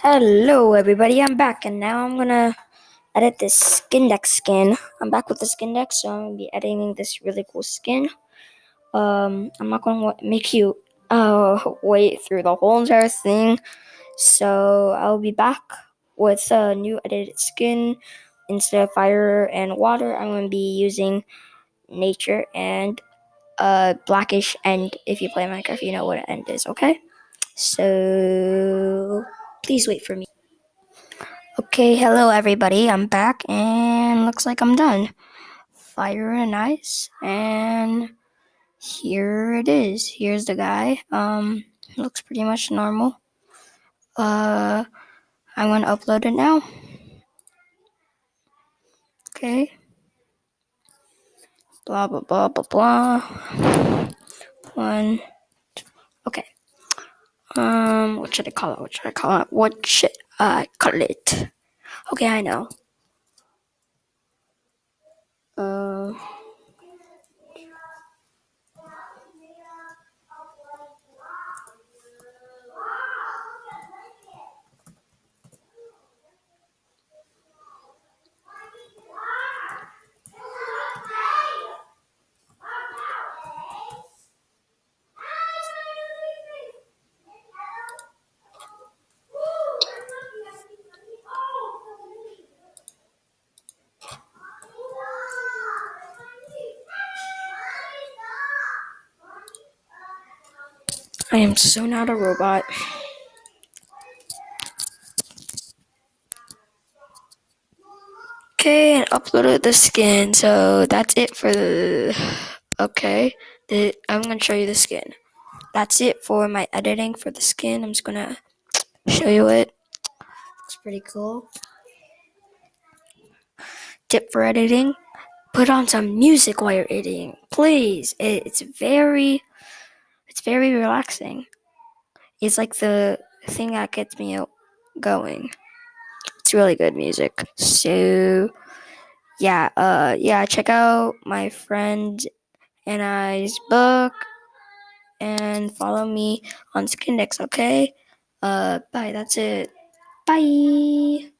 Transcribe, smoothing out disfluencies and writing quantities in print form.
Hello everybody, I'm back and now I'm gonna edit this Skindex skin. I'm back with the Skindex, so I'm gonna be editing this really cool skin. I'm not gonna make you wait through the whole entire thing. So I'll be back with a new edited skin. Instead of fire and water, I'm gonna be using nature and blackish end. If you play Minecraft, you know what an end is, okay? So please wait for me. Okay, hello everybody. I'm back and looks like I'm done. Fire and ice, and here it is. Here's the guy. Looks pretty much normal. I'm gonna upload it now. Okay. Blah blah blah blah blah. One. Okay. What should I call it? What should I call it? What should I call it? Okay, I know. Uh. I am so not a robot. Okay, and uploaded the skin. So that's it for the. Okay, I'm gonna show you the skin. That's it for my editing for the skin. I'm just gonna show you it. Looks pretty cool. Tip for editing: put on some music while you're editing, please. It's very relaxing. It's like the thing that gets me going. It's really good music. So yeah, check out my friend and I's book and follow me on Skindex, okay? Bye, that's it. Bye.